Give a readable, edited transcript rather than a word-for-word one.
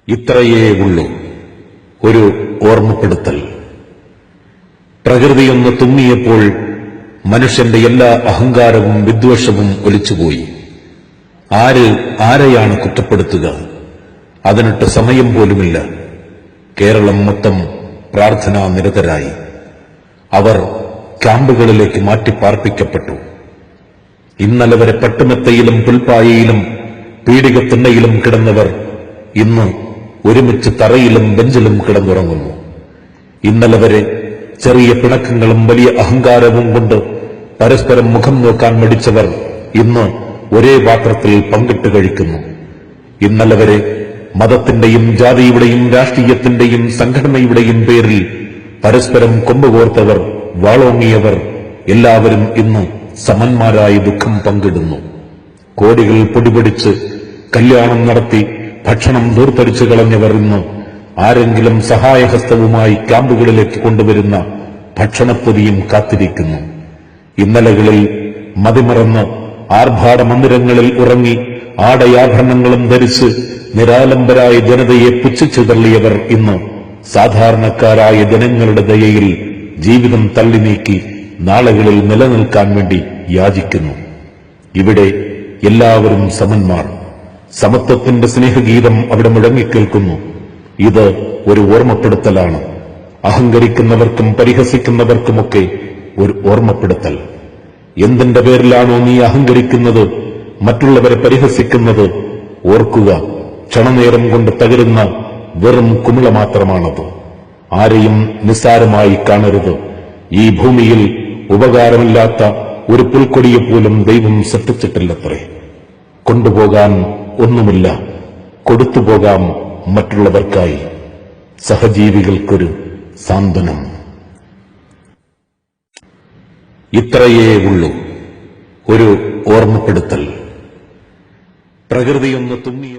ഇത്രയേ ഉള്ളൂ, ഒരു ഓർമ്മപ്പെടുത്തൽ. പ്രകൃതിയൊന്ന് തുമ്മിയപ്പോൾ മനുഷ്യന്റെ എല്ലാ അഹങ്കാരവും വിദ്വേഷവും ഒലിച്ചുപോയി. ആരെയാണ് കുറ്റപ്പെടുത്തുക? അതിനിട്ട് സമയം പോലുമില്ല. കേരളം മൊത്തം പ്രാർത്ഥനാ നിരതരായി. അവർ ക്യാമ്പുകളിലേക്ക് മാറ്റിപ്പാർപ്പിക്കപ്പെട്ടു. ഇന്നലെ വരെ പട്ടുമെത്തയിലും പുൽപ്പായയിലും പീഡികത്തിണ്ണയിലും കിടന്നവർ ഇന്ന് ഒരുമിച്ച് തറയിലും ബെഞ്ചിലും കിടന്നുറങ്ങുന്നു. ഇന്നലെ വരെ ചെറിയ പിണക്കങ്ങളും വലിയ അഹങ്കാരവും കൊണ്ട് പരസ്പരം മുഖം നോക്കാൻ മടിച്ചവർ ഇന്ന് ഒരേ പാത്രത്തിൽ പങ്കിട്ട് കഴിക്കുന്നു. ഇന്നലെ വരെ മതത്തിന്റെയും ജാതിയുടെയും രാഷ്ട്രീയത്തിന്റെയും സംഘടനയുടെയും പേരിൽ പരസ്പരം കൊമ്പുകോർത്തവർ, വാളോങ്ങിയവർ എല്ലാവരും ഇന്ന് സമന്മാരായി ദുഃഖം പങ്കിടുന്നു. കോടികൾ പൊടിപിടിച്ച് കല്യാണം നടത്തി ഭക്ഷണം ദൂർത്തടിച്ചു കളഞ്ഞവർ ഇന്ന് ആരെങ്കിലും സഹായഹസ്തവുമായി ക്യാമ്പുകളിലേക്ക് കൊണ്ടുവരുന്ന ഭക്ഷണപ്പൊതിയും കാത്തിരിക്കുന്നു. ഇന്നലകളിൽ മതിമറന്ന് ആർഭാട മന്ദിരങ്ങളിൽ ഉറങ്ങി ആടയാഭരണങ്ങളും ധരിച്ച് നിരാലംബരായ ജനതയെ പുച്ഛിച്ചു തള്ളിയവർ ഇന്ന് സാധാരണക്കാരായ ജനങ്ങളുടെ ദയയിൽ ജീവിതം തള്ളി നീക്കി നാളുകളിൽ നിലനിൽക്കാൻ വേണ്ടി യാചിക്കുന്നു. ഇവിടെ എല്ലാവരും സമന്മാർ. സമത്വത്തിന്റെ സ്നേഹഗീതം അവിടെ മുഴങ്ങിക്കേൾക്കുന്നു. ഇത് ഒരു ഓർമ്മപ്പെടുത്തലാണ്. അഹങ്കരിക്കുന്നവർക്കും പരിഹസിക്കുന്നവർക്കുമൊക്കെ ഒരു ഓർമ്മപ്പെടുത്തൽ. എന്തിന്റെ പേരിലാണോ നീ അഹങ്കരിക്കുന്നത്, മറ്റുള്ളവരെ പരിഹസിക്കുന്നത്, ഓർക്കുക, ക്ഷണനേരം കൊണ്ട് തകരുന്ന വെറും കുമിള മാത്രമാണത്. ആരെയും നിസ്സാരമായി കാണരുത്. ഈ ഭൂമിയിൽ ഉപകാരമില്ലാത്ത ഒരു പുൽക്കൊടിയെപ്പോലും ദൈവം സൃഷ്ടിച്ചിട്ടില്ലത്രേ. കൊണ്ടുപോകാൻ ഒന്നുമില്ല, കൊടുത്തുപോകാം മറ്റുള്ളവർക്കായി. സഹജീവികൾക്കൊരു സാന്ത്വനം. ഇത്രയേ ഉള്ളൂ, ഒരു ഓർമ്മപ്പെടുത്തൽ. പ്രകൃതിയൊന്ന് തുമ്മിയ